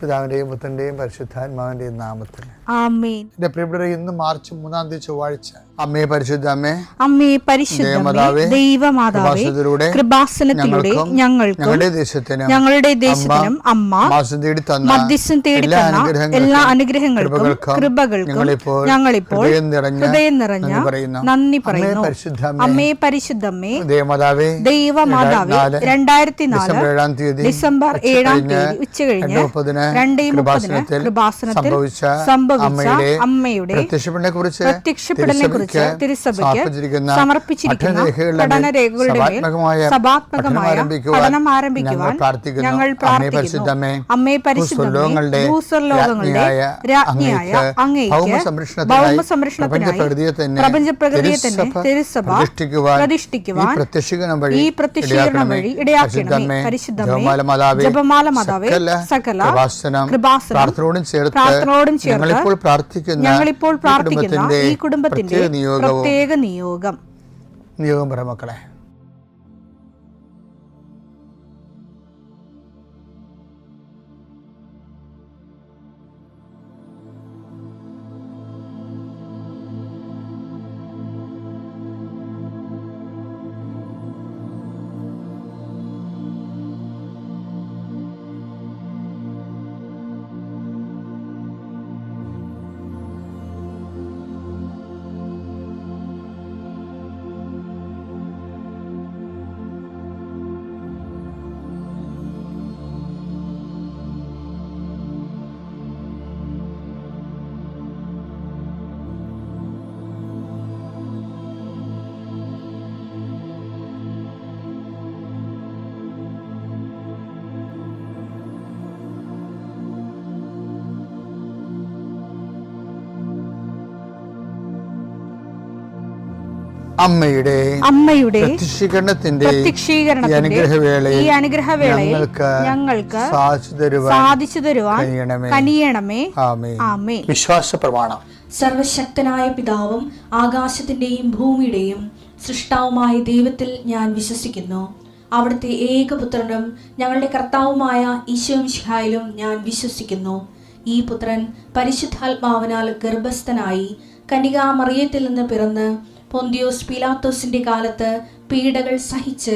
പിതാവിൻ്റെയും പുത്രൻ്റെയും പരിശുദ്ധാത്മാവിൻ്റെയും നാമത്തിൽ ആമേൻ. എന്റെ പ്രിയപ്പെട്ടവരെ, ഇന്ന് മാർച്ച് 3 ചൊവ്വാഴ്ച. അമ്മേ പരിശുദ്ധ അമ്മേ, അമ്മേ പരിശുദ്ധമേ, ദൈവമാതാവേ, കൃപാസനത്തിലൂടെ ഞങ്ങൾക്കും ഞങ്ങളുടെ ദേശത്തിനും അമ്മ മധ്യസ്ഥം തേടി തന്ന എല്ലാ അനുഗ്രഹങ്ങൾക്കും കൃപകൾക്കും ഞങ്ങളിപ്പോൾ ഹൃദയം നിറഞ്ഞ നന്ദി പറയുന്നു. അമ്മേ പരിശുദ്ധമേ, ദൈവമാതാവേ, 2004 ഡിസംബർ 7 ഉച്ചകഴിഞ്ഞ് 2:30 കൃപാസനത്തിൽ സംഭവിച്ച അമ്മയുടെ പ്രത്യക്ഷപ്പെടലിനെ കുറിച്ച് തിരുസഭയ്ക്ക് സമർപ്പിച്ചിരിക്കുന്ന പഠനരേഖകളുടെ മേൽ സഭാത്മകമായ പഠനം ആരംഭിക്കുവാൻ ഞങ്ങൾ പ്രാർത്ഥിക്കുന്നു. അമ്മേ പരിശുദ്ധമേ, ഭൂസ്വർലോകങ്ങളുടെ രാജ്ഞിയായ അങ്ങേയ്ക്ക് ഭൗമസംരക്ഷണത്തിനായി പ്രപഞ്ചപ്രകൃതിയെ തന്നെ തിരുസഭ പ്രതിഷ്ഠിക്കുവാൻ ഈ പ്രത്യക്ഷീകരണം വഴി ഇടയാക്കണമേ. പരിശുദ്ധമേ, ജപമാല മാതാവേ, സകല കൃപാസനം പ്രാർത്ഥനയോടും ചേർത്ത് ഞങ്ങളിപ്പോൾ പ്രാർത്ഥിക്കുന്ന ഈ കുടുംബത്തിന്റെ പ്രത്യേക നിയോഗം പറ മക്കളെ. അമ്മയുടെ പ്രത്യക്ഷീകരണത്തിന്റെ ഈ അനുഗ്രഹവേളയിൽ ഞങ്ങൾക്ക് സാധിച്ചു തരുവാൻ കനിയണമേ. ആമേൻ. വിശ്വാസ പ്രമാണം. സർവശക്തനായ പിതാവും ആകാശത്തിന്റെയും ഭൂമിയുടെയും സൃഷ്ടാവുമായ ദൈവത്തിൽ ഞാൻ വിശ്വസിക്കുന്നു. അവിടുത്തെ ഏകപുത്രനും ഞങ്ങളുടെ കർത്താവുമായ ഈശോമിശിഹായിലും ഞാൻ വിശ്വസിക്കുന്നു. ഈ പുത്രൻ പരിശുദ്ധാത്മാവിനാൽ ഗർഭസ്ഥനായി കന്യകാമറിയത്തിൽ നിന്ന് പിറന്ന് പൊന്തിയോസ് പീലാത്തോസിന്റെ കാലത്ത് പീഡകൾ സഹിച്ച്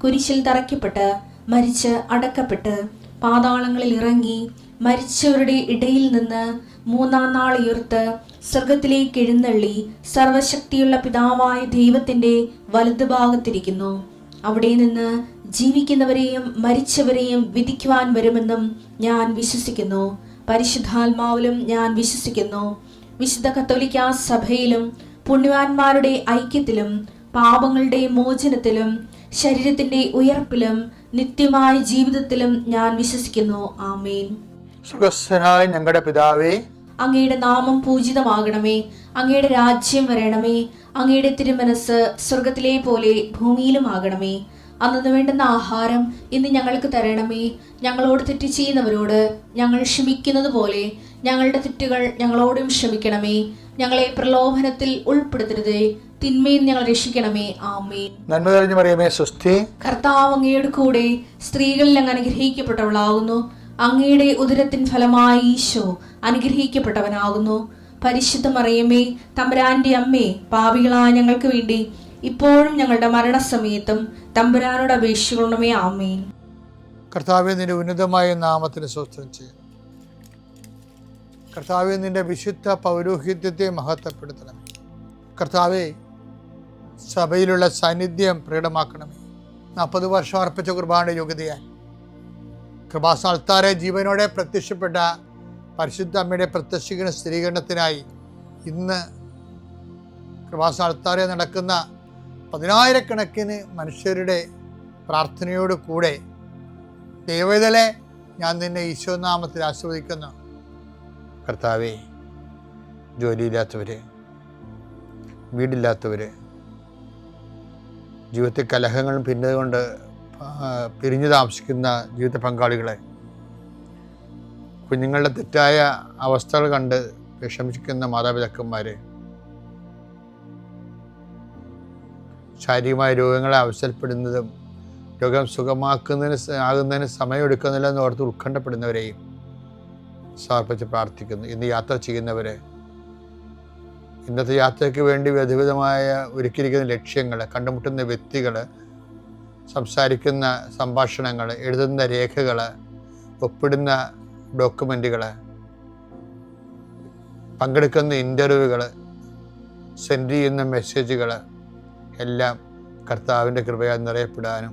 കുരിശിൽ തറയ്ക്കപ്പെട്ട് മരിച്ച് അടക്കപ്പെട്ട് പാതാളങ്ങളിൽ ഇറങ്ങി മരിച്ചവരുടെ ഇടയിൽ നിന്ന് 3-ാം നാൾ ഉയർത്ത് സ്വർഗത്തിലേക്ക് എഴുന്നള്ളി സർവശക്തിയുള്ള പിതാവായ ദൈവത്തിന്റെ വലതുഭാഗത്തിരിക്കുന്നു. അവിടെ നിന്ന് ജീവിക്കുന്നവരെയും മരിച്ചവരെയും വിധിക്കുവാൻ വരുമെന്നും ഞാൻ വിശ്വസിക്കുന്നു. പരിശുദ്ധാത്മാവിലും ഞാൻ വിശ്വസിക്കുന്നു. വിശുദ്ധ കത്തോലിക്കാ സഭയിലും പുണ്യവാന്മാരുടെ ഐക്യത്തിലും പാപങ്ങളുടെ മോചനത്തിലും ശരീരത്തിന്റെ ഉയർപ്പിലും നിത്യമായ ജീവിതത്തിലും ഞാൻ വിശ്വസിക്കുന്നു. ആമേൻ. സുഖസ്ഥനായ ഞങ്ങളുടെ പിതാവേ, അങ്ങയുടെ നാമം പൂജിതമാകണമേ. അങ്ങയുടെ രാജ്യം വരണമേ. അങ്ങയുടെ തിരുമനസ് സ്വർഗത്തിലെ പോലെ ഭൂമിയിലും ആകണമേ. അന്നു വേണ്ടുന്ന ആഹാരം ഇന്ന് ഞങ്ങൾക്ക് തരണമേ. ഞങ്ങളോട് തെറ്റ് ചെയ്യുന്നവരോട് ഞങ്ങൾ ക്ഷമിക്കുന്നത് പോലെ ഞങ്ങളുടെ തെറ്റുകൾ ഞങ്ങളോടും ക്ഷമിക്കണമേ. ഞങ്ങളെ പ്രലോഭനത്തിൽ ഉൾപ്പെടുത്തരുതേ, തിന്മയിൽ ഞങ്ങൾ രക്ഷിക്കണമേ. ആമേൻ. നന്മ നിറഞ്ഞ മറിയമേ, സ്വസ്തി. കർത്താവ് അങ്ങയുടെ കൂടെ സ്ത്രീകളിൽ അങ്ങ് അനുഗ്രഹിക്കപ്പെട്ടവളാകുന്നു. അങ്ങയുടെ ഉദരത്തിൻ ഫലമായി ഈശോ അനുഗ്രഹിക്കപ്പെട്ടവനാകുന്നു. പരിശുദ്ധ മറിയമേ, തമ്പുരാന്റെ അമ്മേ, പാപികളായ ഞങ്ങൾക്ക് വേണ്ടി ഇപ്പോഴും ഞങ്ങളുടെ മരണസമയത്തും തമ്പുരാനോട് അപേക്ഷിക്കണമേ. ആമേൻ. കർത്താവേ, നിന്റെ ഉന്നതമായ നാമത്തിന് സ്തോത്രം ചെയ്യുന്നു. കർത്താവേ, നിന്റെ വിശുദ്ധ പൗരോഹിത്യത്തെ മഹത്വപ്പെടുത്തണമേ. കർത്താവേ, സഭയിലുള്ള സാന്നിധ്യം പ്രകടമാക്കണമേ. 40 വർഷം അർപ്പിച്ച കുർബാനയുടെ യോഗ്യതയാൽ കൃപാസ്ഥാനത്താരെ ജീവനോടെ പ്രത്യക്ഷപ്പെട്ട പരിശുദ്ധ അമ്മയുടെ പ്രത്യക്ഷീകരണ സ്ഥിരീകരണത്തിനായി ഇന്ന് കൃപാസ്ഥാനത്താരെ നടക്കുന്ന 10,000-കണക്കിന് മനുഷ്യരുടെ പ്രാർത്ഥനയോട് കൂടെ ദൈവവേദലെ ഞാൻ നിന്നെ ഈശോനാമത്തിൽ ആശീർവദിക്കുന്നു. കർത്താവേ, ജോലിയില്ലാത്തവര്, വീടില്ലാത്തവര്, ജീവിതത്തിൽ കലഹങ്ങളും ഭിന്നതകൊണ്ട് പിരിഞ്ഞു താമസിക്കുന്ന ജീവിത പങ്കാളികളെ, കുഞ്ഞുങ്ങളുടെ തെറ്റായ അവസ്ഥകൾ കണ്ട് വിഷമിക്കുന്ന മാതാപിതാക്കന്മാരെ, ശാരീരികമായ രോഗങ്ങളെ അവസരപ്പെടുന്നതും രോഗം സുഖമാക്കുന്നതിന് സമയമെടുക്കുന്നില്ലെന്ന് ഓർത്ത് ഉത്കണ്ഠപ്പെടുന്നവരെയും സമർപ്പിച്ച് പ്രാർത്ഥിക്കുന്നു. ഇന്ന് യാത്ര ചെയ്യുന്നവരെ, ഇന്നത്തെ യാത്രയ്ക്ക് വേണ്ടി വിവിധമായ ഒരുക്കിയിരിക്കുന്ന ലക്ഷ്യങ്ങൾ, കണ്ടുമുട്ടുന്ന വ്യക്തികൾ, സംസാരിക്കുന്ന സംഭാഷണങ്ങൾ, എഴുതുന്ന രേഖകൾ, ഒപ്പിടുന്ന ഡോക്യുമെൻറ്റുകൾ, പങ്കെടുക്കുന്ന ഇൻ്റർവ്യൂകൾ, സെൻഡ് ചെയ്യുന്ന മെസ്സേജുകൾ എല്ലാം കർത്താവിൻ്റെ കൃപയാൽ നിറയപ്പെടാനും,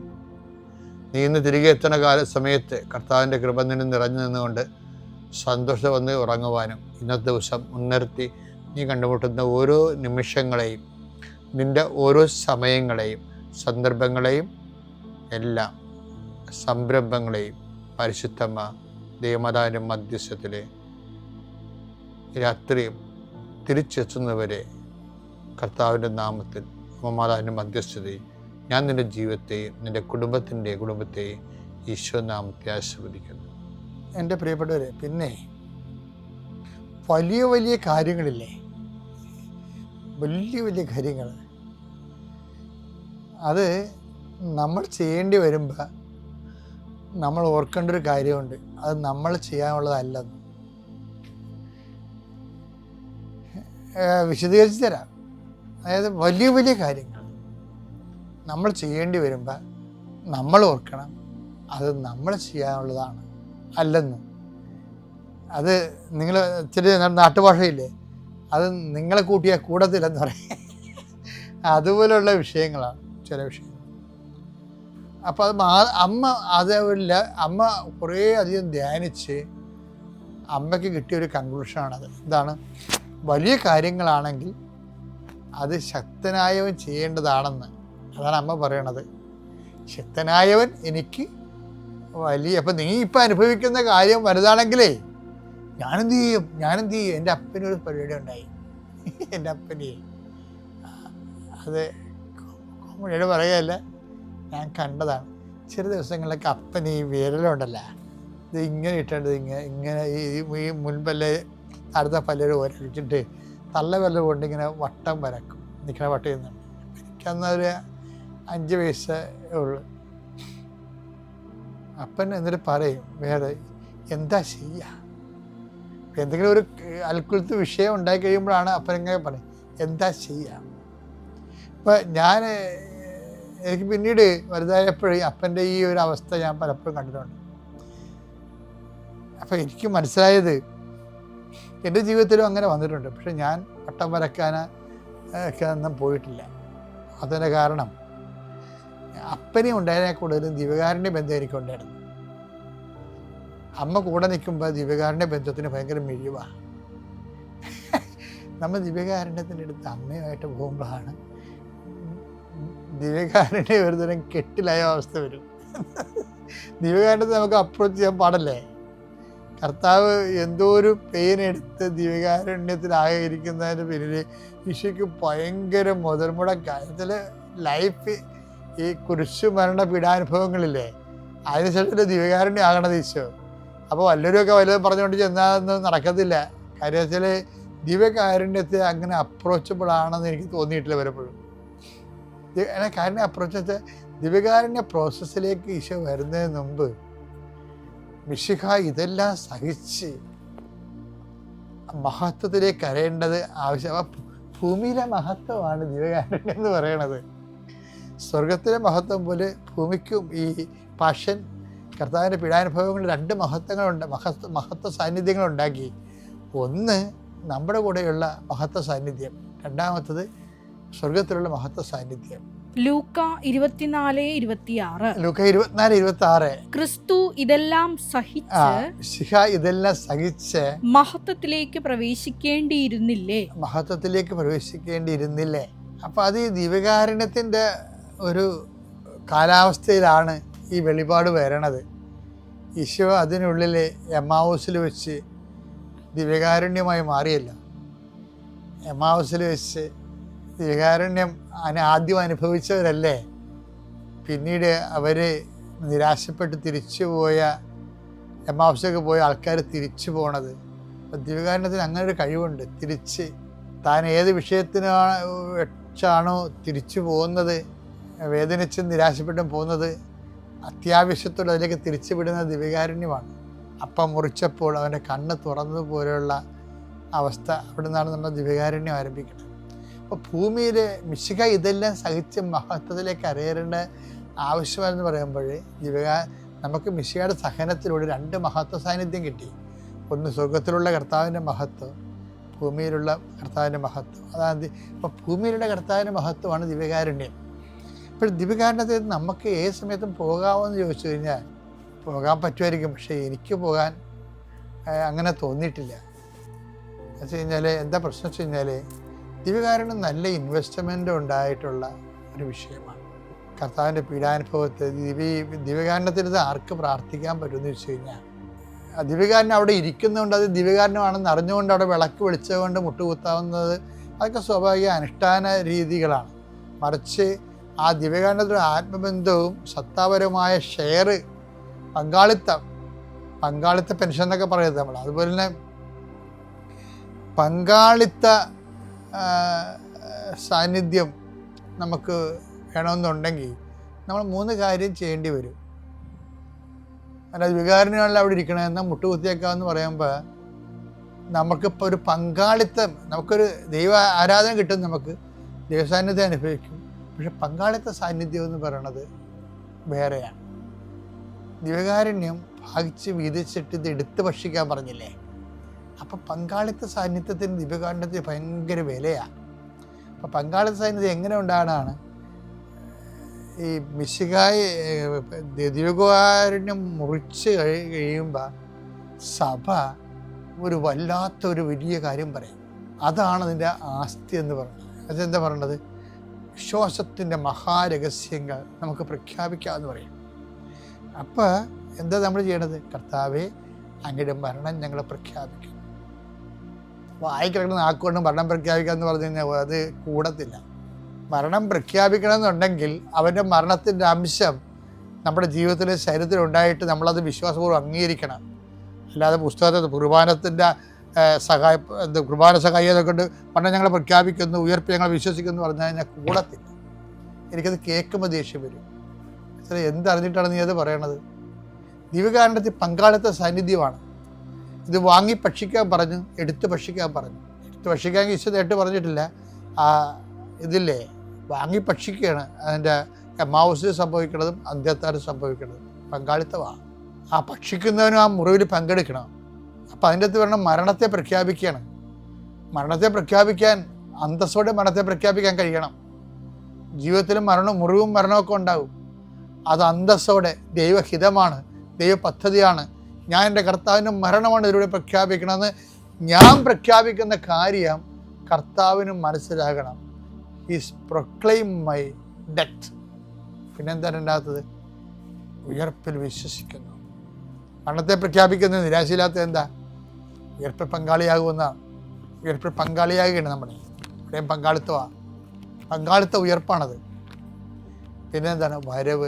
നീ ഇന്ന് തിരികെ എത്തുന്ന സമയത്ത് കർത്താവിൻ്റെ കൃപ നിന്നിൽ നിറഞ്ഞു നിന്നുകൊണ്ട് സന്തോഷം വന്ന് ഉറങ്ങുവാനും, ഇന്നത്തെ ദിവസം മുൻനിർത്തി നീ കണ്ടുമുട്ടുന്ന ഓരോ നിമിഷങ്ങളെയും, നിൻ്റെ ഓരോ സമയങ്ങളെയും, സന്ദർഭങ്ങളെയും എല്ലാം, സംരംഭങ്ങളെയും പരിശുദ്ധമ്മ ദൈവമാതാവിൻ്റെ മധ്യസ്ഥത്തിലെ രാത്രിയും തിരിച്ചെത്തുന്നവരെ കർത്താവിൻ്റെ നാമത്തിൽ അമ്മമാതാവിൻ്റെ മധ്യസ്ഥതയും ഞാൻ നിൻ്റെ ജീവിതത്തെയും നിൻ്റെ കുടുംബത്തെയും ഈശോ നാമത്തെ ആശീർവദിക്കുന്നു. എൻ്റെ പ്രിയപ്പെട്ടവരെ, പിന്നെ വലിയ വലിയ കാര്യങ്ങളില്ലേ, വലിയ വലിയ കാര്യങ്ങൾ, അത് നമ്മൾ ചെയ്യേണ്ടി വരുമ്പോൾ നമ്മൾ ഓർക്കേണ്ട ഒരു കാര്യമുണ്ട്. അത് നമ്മൾ ചെയ്യാനുള്ളതല്ലെന്ന് വിശദീകരിച്ച് തരാം. അതായത് വലിയ വലിയ കാര്യങ്ങൾ നമ്മൾ ചെയ്യേണ്ടി വരുമ്പോൾ നമ്മൾ ഓർക്കണം അത് നമ്മൾ ചെയ്യാനുള്ളതാണ് അല്ലെന്ന്. അത് നിങ്ങൾ ഇച്ചിരി നാട്ടുഭാഷയില്ലേ, അത് നിങ്ങളെ കൂട്ടിയാൽ കൂടത്തില്ലെന്ന് പറയും. അതുപോലെയുള്ള വിഷയങ്ങളാണ് ചില വിഷയങ്ങൾ. അപ്പോൾ അത് അതേപോലെ അമ്മ കുറേ അധികം ധ്യാനിച്ച് അമ്മയ്ക്ക് കിട്ടിയൊരു കൺക്ലൂഷനാണത്. എന്താണ്? വലിയ കാര്യങ്ങളാണെങ്കിൽ അത് ശക്തനായവൻ ചെയ്യേണ്ടതാണെന്ന്. അതാണ് അമ്മ പറയണത്. ശക്തനായവൻ എനിക്ക് വലിയ, അപ്പം നീ ഇപ്പം അനുഭവിക്കുന്ന കാര്യം വലുതാണെങ്കിലേ ഞാനെന്ത് ചെയ്യും. എൻ്റെ അപ്പനൊരു പരിപാടി ഉണ്ടായി. എൻ്റെ അപ്പനെ അത് കോമഡിയോട് പറയുകയല്ല, ഞാൻ കണ്ടതാണ്. ചില ദിവസങ്ങളിലൊക്കെ അപ്പൻ ഈ വിരലുണ്ടല്ലോ, ഇത് ഇങ്ങനെ ഇട്ടേണ്ടത് ഇങ്ങനെ ഈ മുൻപല്ലേ അടുത്ത പല്ലൊരു ഒരച്ചിട്ട് തള്ള വല്ലതും കൊണ്ട് ഇങ്ങനെ വട്ടം വരക്കും, നിൽക്കണ വട്ടം ചെയ്യുന്നുണ്ട്. എനിക്കന്നൊരു 5 വയസ്സേ ഉള്ളു. അപ്പൻ എന്നിട്ട് പറയും, വേറെ എന്താ ചെയ്യുക, എന്തെങ്കിലും ഒരു അൽക്കുലത്ത് വിഷയം ഉണ്ടായി കഴിയുമ്പോഴാണ് അപ്പൻ ഇങ്ങനെ പറയും എന്താ ചെയ്യുക. ഇപ്പം എനിക്ക് പിന്നീട് വലുതായപ്പോഴും അപ്പൻ്റെ ഈ ഒരു അവസ്ഥ ഞാൻ പലപ്പോഴും കണ്ടിട്ടുണ്ട്. അപ്പം എനിക്ക് മനസ്സിലായത്, എൻ്റെ ജീവിതത്തിലും അങ്ങനെ വന്നിട്ടുണ്ട്. പക്ഷെ ഞാൻ വട്ടം വരക്കാൻ ഒക്കെ ഒന്നും പോയിട്ടില്ല. അതിൻ്റെ കാരണം അപ്പനെ ഉണ്ടായതിനെ കൂടുതലും ദിവ്യകാരുണ്യ ബന്ധം എനിക്കുണ്ടായിരുന്നു. അമ്മ കൂടെ നിൽക്കുമ്പോൾ ദിവ്യകാരുണ്യ ബന്ധത്തിന് ഭയങ്കര മിഴിവാണ്. നമ്മൾ ദിവ്യകാരുണ്യത്തിൻ്റെ അടുത്ത് അമ്മയുമായിട്ട് പോകുമ്പോഴാണ് ദിവ്യകാരുണ്യം ഒരു തരം കെട്ടിലായ അവസ്ഥ വരും. ദിവ്യകാരുണ്യത്തെ നമുക്ക് അപ്രോച്ച് ചെയ്യാൻ പാടല്ലേ. കർത്താവ് എന്തോ ഒരു പെയിനെടുത്ത് ദിവ്യകാരുണ്യത്തിലായിരിക്കുന്നതിന് പിന്നിൽ ഈശോയ്ക്ക് ഭയങ്കര മുതൽമുടക്കാര്യത്തിൽ ലൈഫ് ഈ കുരിശു മരണ പീഡാനുഭവങ്ങളില്ലേ, അതിനുശേഷം ദിവ്യകാരുണ്യം ആകണത് ഈശോ. അപ്പോൾ വല്ലവരുമൊക്കെ വല്ലതും പറഞ്ഞുകൊണ്ട് ചെന്നാലൊന്നും നടക്കത്തില്ല. കാര്യം വെച്ചാൽ ദിവ്യകാരുണ്യത്തെ അങ്ങനെ അപ്രോച്ചബിൾ ആണെന്ന് എനിക്ക് തോന്നിയിട്ടില്ല പലപ്പോഴും. കാരുണ്യ അപ്രോച്ച് വെച്ചാൽ ദിവ്യകാരുണ്യ പ്രോസസ്സിലേക്ക് ഈശോ വരുന്നതിന് മുമ്പ് മിശിഹ ഇതെല്ലാം സഹിച്ച് മഹത്വത്തിലേക്ക് കരയേണ്ടത് ആവശ്യം. ഭൂമിയിലെ മഹത്വമാണ് ദിവ്യകാരുണ്യം എന്ന് പറയണത്. സ്വർഗത്തിലെ മഹത്വം പോലെ ഭൂമിക്കും ഈ പാഷൻ കർത്താവിൻ്റെ പീഡാനുഭവങ്ങളിൽ 2 മഹത്വങ്ങളുണ്ട്, മഹത്വ സാന്നിധ്യങ്ങളുണ്ടാക്കി. ഒന്ന് നമ്മുടെ കൂടെയുള്ള മഹത്വ സാന്നിധ്യം, രണ്ടാമത്തത് സ്വർഗത്തിലുള്ള മഹത്വ സാന്നിധ്യം. ലൂക്ക 24:26 ക്രിസ്തു ഇതെല്ലാം സഹിച്ച് മഹത്വത്തിലേക്ക് പ്രവേശിക്കേണ്ടിയിരുന്നില്ലേ. അപ്പം അത് ഈ ദിവ്യകാരുണ്യത്തിൻ്റെ ഒരു കാലാവസ്ഥയിലാണ് ഈ വെളിപാട് വരണത്. ഈശോ അതിനുള്ളിൽ എമ്മാവൂസിൽ വെച്ച് ദിവ്യകാരുണ്യമായി മാറിയല്ലോ. എമ്മാവൂസിൽ വെച്ച് ദിവ്യകാരുണ്യം ആദ്യം അനുഭവിച്ചവരല്ലേ പിന്നീട് അവർ നിരാശപ്പെട്ട് തിരിച്ചു പോയ, എമ്മാവൂസിലേക്ക് പോയ ആൾക്കാർ തിരിച്ചു പോണത്. അപ്പം ദിവ്യകാരുണ്യത്തിന് അങ്ങനെ ഒരു കഴിവുണ്ട്. തിരിച്ച് താൻ ഏത് വെച്ചാണോ തിരിച്ചു പോകുന്നത്, വേദനിച്ചും നിരാശപ്പെട്ടും പോകുന്നത്, അത്യാവശ്യത്തോടെ അതിലേക്ക് തിരിച്ചു വിടുന്ന ദിവ്യകാരുണ്യമാണ്. അപ്പം മുറിച്ചപ്പോൾ അവൻ്റെ കണ്ണ് തുറന്നതുപോലെയുള്ള അവസ്ഥ. അവിടെ നിന്നാണ് നമ്മുടെ ദിവ്യകാരുണ്യം ആരംഭിക്കുന്നത്. അപ്പോൾ ഭൂമിയിൽ മിശിഹ ഇതെല്ലാം സഹിച്ച് മഹത്വത്തിലേക്ക് അറിയേണ്ട ആവശ്യമാണെന്ന് പറയുമ്പോൾ നമുക്ക് മിശിഹയുടെ സഹനത്തിലൂടെ 2 മഹത്വ സാന്നിധ്യം കിട്ടി. ഒന്ന് സ്വർഗത്തിലുള്ള കർത്താവിൻ്റെ മഹത്വം, ഭൂമിയിലുള്ള കർത്താവിൻ്റെ മഹത്വം. അതാണ് ഇപ്പോൾ ഭൂമിയിലുള്ള കർത്താവിൻ്റെ മഹത്വമാണ് ദിവ്യകാരുണ്യം. ഇപ്പോൾ ദിവ്യകാരുണ്യത്തിൽ നമുക്ക് ഏത് സമയത്തും പോകാമെന്ന് ചോദിച്ചു കഴിഞ്ഞാൽ പോകാൻ പറ്റുമായിരിക്കും. പക്ഷേ എനിക്ക് പോകാൻ അങ്ങനെ തോന്നിയിട്ടില്ല. എന്ന് വെച്ച് കഴിഞ്ഞാൽ എന്താ പ്രശ്നം വെച്ച് കഴിഞ്ഞാൽ ദിവ്യകാരുണ്യം നല്ല ഇൻവെസ്റ്റ്മെൻ്റ് ഉണ്ടായിട്ടുള്ള ഒരു വിഷയമാണ്. കർത്താവിൻ്റെ പീഡാനുഭവത്തെ ദിവ്യകാരുണ്യത്തിനത് ആർക്ക് പ്രാർത്ഥിക്കാൻ പറ്റുമെന്ന് വെച്ച് കഴിഞ്ഞാൽ ദിവ്യകാരുണ്യം അവിടെ ഇരിക്കുന്നതുകൊണ്ട് അത് ദിവ്യകാരുണ്യമാണെന്ന് അറിഞ്ഞുകൊണ്ട് അവിടെ വിളക്ക് വെളിച്ചതുകൊണ്ട് മുട്ടുകുത്താവുന്നത് അതൊക്കെ സ്വാഭാവിക അനുഷ്ഠാന രീതികളാണ്. മറിച്ച് ആ ദിവ്യകാരുണ്യത്തിൻ്റെ ആത്മബന്ധവും സത്താപരമായ ഷെയർ പങ്കാളിത്ത പെൻഷൻ എന്നൊക്കെ പറയുന്നത് നമ്മൾ. അതുപോലെ തന്നെ പങ്കാളിത്ത സാന്നിധ്യം നമുക്ക് വേണമെന്നുണ്ടെങ്കിൽ നമ്മൾ 3 കാര്യം ചെയ്യേണ്ടി വരും. അല്ല വികാരനാണല്ലോ അവിടെ ഇരിക്കണമെന്ന് മുട്ടുകുത്തിയേക്കാമെന്ന് പറയുമ്പോൾ നമുക്കിപ്പോൾ ഒരു പങ്കാളിത്തം, നമുക്കൊരു ദൈവ ആരാധന കിട്ടും, നമുക്ക് ദൈവസാന്നിധ്യം അനുഭവിക്കും. പക്ഷെ പങ്കാളിത്ത സാന്നിധ്യം എന്ന് പറയണത് വേറെയാണ്. ദിവ്യകാരുണ്യം ഭാഗിച്ച് വീതിച്ചിട്ട് ഇത് എടുത്ത് ഭക്ഷിക്കാൻ പറഞ്ഞില്ലേ? അപ്പം പങ്കാളിത്ത സാന്നിധ്യത്തിന് ദിവ്യകാരുണ്യത്തിന് ഭയങ്കര വിലയാണ്. അപ്പം പങ്കാളിത്ത സാന്നിധ്യം എങ്ങനെ ഉണ്ടാകാനാണ്? ഈ മിശിഹായെ ദിവ്യകാരുണ്യം മുറിച്ച് കഴിയുമ്പോൾ സഭ ഒരു വല്ലാത്തൊരു വലിയ കാര്യം പറയും. അതാണ് അതിൻ്റെ ആസ്തി എന്ന് പറയുന്നത്. അതെന്താ പറയണത്? വിശ്വാസത്തിൻ്റെ മഹാരഹസ്യങ്ങൾ നമുക്ക് പ്രഖ്യാപിക്കാമെന്ന് പറയും. അപ്പോൾ എന്താ നമ്മൾ ചെയ്യണത്? കർത്താവേ, അങ്ങയുടെ മരണം ഞങ്ങൾ പ്രഖ്യാപിക്കും. വായിക്കിടക്കുന്ന ആക്കുകൊണ്ട് മരണം പ്രഖ്യാപിക്കുക എന്ന് പറഞ്ഞു കഴിഞ്ഞാൽ അത് കൂടത്തില്ല. മരണം പ്രഖ്യാപിക്കണമെന്നുണ്ടെങ്കിൽ അവൻ്റെ മരണത്തിൻ്റെ അംശം നമ്മുടെ ജീവിതത്തിലെ ശരീരത്തിലുണ്ടായിട്ട് നമ്മളത് വിശ്വാസപൂർവ്വം അംഗീകരിക്കണം. അല്ലാതെ പുസ്തകത്തെ കുർബാനത്തിൻ്റെ കുർബാന സഹായിയെ കൊണ്ട് മരണം ഞങ്ങൾ പ്രഖ്യാപിക്കുന്നു, ഉയർപ്പ് ഞങ്ങൾ വിശ്വസിക്കുന്നു എന്ന് പറഞ്ഞു കഴിഞ്ഞാൽ കൂടത്തില്ല. എനിക്കത് കേൾക്കുമ്പോൾ ദേഷ്യം വരും. എന്തറിഞ്ഞിട്ടാണ് നീ അത് പറയണത്? ദിവ്യകാരുണ്യത്തിൽ പങ്കാളിത്ത സാന്നിധ്യമാണ്. ഇത് വാങ്ങി ഭക്ഷിക്കാൻ പറഞ്ഞു, എടുത്ത് ഭക്ഷിക്കാൻ പറഞ്ഞു. എടുത്ത് ഭക്ഷിക്കാൻ ഈശോ നേരിട്ട് പറഞ്ഞിട്ടില്ല. ഇതില്ലേ വാങ്ങി ഭക്ഷിക്കുകയാണ് അതിൻ്റെ എമ്മാവൂസിൽ സംഭവിക്കുന്നതും അന്ത്യത്താറ് സംഭവിക്കുന്നതും. പങ്കാളിത്തമാണ്. ആ ഭക്ഷിക്കുന്നവനും ആ മുറിവിൽ പങ്കെടുക്കണം. അപ്പം അതിൻ്റെ അകത്ത് വരണം മരണത്തെ പ്രഖ്യാപിക്കുകയാണ്. മരണത്തെ പ്രഖ്യാപിക്കാൻ അന്തസ്സോടെ മരണത്തെ പ്രഖ്യാപിക്കാൻ കഴിയണം. ജീവിതത്തിലും മുറിവും മരണമൊക്കെ ഉണ്ടാവും. അത് അന്തസ്സോടെ ദൈവഹിതമാണ്, ദൈവ പദ്ധതിയാണ്. ഞാൻ എൻ്റെ കർത്താവിൻ്റെ മരണമാണ് ഇതിലൂടെ പ്രഖ്യാപിക്കണമെന്ന് ഞാൻ പ്രഖ്യാപിക്കുന്ന കാര്യം കർത്താവിനും മനസ്സിലാകണം. Is proclaim my death. പിന്നെന്താണ് ഉണ്ടാകുന്നത്? ഉയർപ്പിൽ വിശ്വസിക്കുന്നു. മരണത്തെ പ്രഖ്യാപിക്കുന്ന നിരാശയില്ലാത്ത എന്താ? ഉയർപ്പിൽ പങ്കാളിയാകുമെന്നാണ്. ഉയർപ്പിൽ പങ്കാളിയാകുകയാണ് നമ്മൾ. ഇവിടെയും പങ്കാളിത്തമാണ്. പങ്കാളിത്ത ഉയർപ്പാണത്. പിന്നെന്താണ്? വരവ്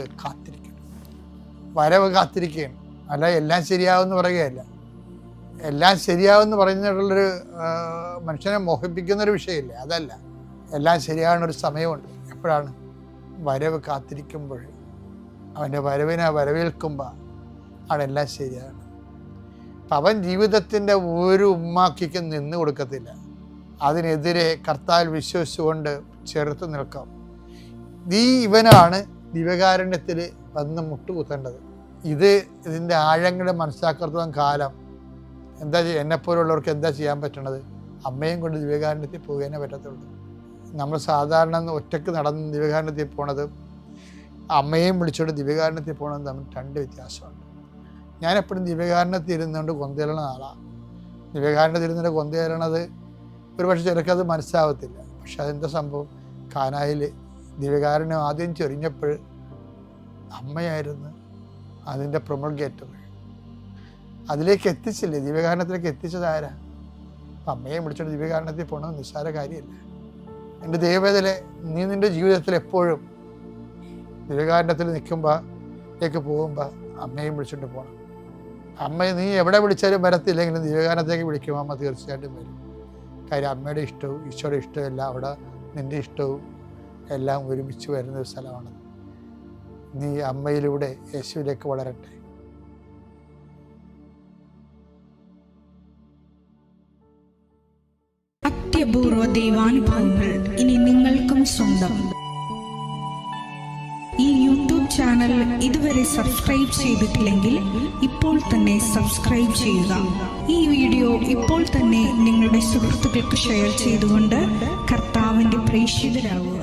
കാത്തിരിക്കുകയാണ്. അല്ല എല്ലാം ശരിയാവുമെന്ന് പറയുകയല്ല. എല്ലാം ശരിയാവുമെന്ന് പറയുന്നതിനുള്ളൊരു മനുഷ്യനെ മോഹിപ്പിക്കുന്നൊരു വിഷയമില്ലേ? അതല്ല. എല്ലാം ശരിയാകുന്നൊരു സമയമുണ്ട്. എപ്പോഴാണ്? വരവ് കാത്തിരിക്കുമ്പോൾ, അവൻ്റെ വരവിനെ വരവേൽക്കുമ്പോൾ അതെല്ലാം ശരിയാണ്. അപ്പം അവൻ ജീവിതത്തിൻ്റെ ഒരു ഉമ്മാക്കിക്കും നിന്ന് കൊടുക്കത്തില്ല. അതിനെതിരെ കർത്താവിൽ വിശ്വസിച്ചുകൊണ്ട് ചെറുത്ത് നിൽക്കാം. ഇവനാണ് ദിവ്യകാരുണ്യത്തിൽ വന്ന് മുട്ടുകുത്തേണ്ടത്. ഇതിൻ്റെ ആഴങ്ങളെ മനസ്സിലാക്കത്തോളം കാലം എന്നെപ്പോലുള്ളവർക്ക് എന്താ ചെയ്യാൻ പറ്റണത്? അമ്മയും കൊണ്ട് ദിവ്യകാരുണ്യത്തിൽ പോകാനേ പറ്റത്തുള്ളൂ. നമ്മൾ സാധാരണ ഒറ്റയ്ക്ക് നടന്ന് ദിവ്യകാരുണ്യത്തിൽ പോണത് അമ്മയെയും വിളിച്ചുകൊണ്ട് ദിവ്യകാരുണ്യത്തിൽ പോകണത് തമ്മിൽ 2 വ്യത്യാസമുണ്ട്. ഞാനെപ്പോഴും ദിവ്യകാരുണ്യത്തിൽ ഇരുന്നുകൊണ്ട് കൊന്തേലണ ആളാണ്. ദിവ്യകാരുണ്യത്തിൽ ഇരുന്നിട്ട് കൊന്തേലണത് ഒരുപക്ഷെ ചിലക്കത് മനസ്സിലാവത്തില്ല. പക്ഷെ അതെന്താ സംഭവം? കാനായിൽ ദിവ്യകാരുണ്യം ആദ്യം ചൊരിഞ്ഞപ്പോൾ അമ്മയായിരുന്നു അതിൻ്റെ പ്രൊമൾഗേറ്റർ. അതിലേക്ക് എത്തിച്ചില്ലേ? ദിവ്യകാരുണ്യത്തിലേക്ക് എത്തിച്ചത് ആരാ? അപ്പം അമ്മയെ വിളിച്ചോണ്ട് ദിവ്യകാരുണ്യത്തിൽ പോകണമെന്ന് നിസ്സാര കാര്യമല്ല. എൻ്റെ ദൈവവേദനെ നീ നിൻ്റെ ജീവിതത്തിൽ എപ്പോഴും ദിവ്യകാരുണ്യത്തിൽ നിൽക്കുമ്പോഴേക്ക് പോകുമ്പോൾ അമ്മയും വിളിച്ചുകൊണ്ട് പോകണം. അമ്മയെ നീ എവിടെ വിളിച്ചാലും വരത്തില്ലെങ്കിലും ദിവ്യകാരുണ്യത്തേക്ക് വിളിക്കും അമ്മ തീർച്ചയായിട്ടും വരും. കാര്യം അമ്മയുടെ ഇഷ്ടവും ഈശോയുടെ ഇഷ്ടവും എല്ലാം അവിടെ നിൻ്റെ ഇഷ്ടവും എല്ലാം ഒരുമിച്ച് വരുന്ന ഒരു സ്ഥലമാണ്. നീ അമ്മയിലൂടെ യേശുവിലേക്ക് വളരട്ടെ. അത്യപൂർവ ദൈവാനുഭവങ്ങൾ ഇനി നിങ്ങൾക്കും സ്വന്തം. ഈ യൂട്യൂബ് ചാനൽ ഇതുവരെ സബ്സ്ക്രൈബ് ചെയ്തിട്ടില്ലെങ്കിൽ ഇപ്പോൾ തന്നെ സബ്സ്ക്രൈബ് ചെയ്യുക. ഈ വീഡിയോ ഇപ്പോൾ തന്നെ നിങ്ങളുടെ സുഹൃത്തുക്കൾക്ക് ഷെയർ ചെയ്തുകൊണ്ട് കർത്താവിൻ്റെ പ്രേക്ഷിതരാകുക.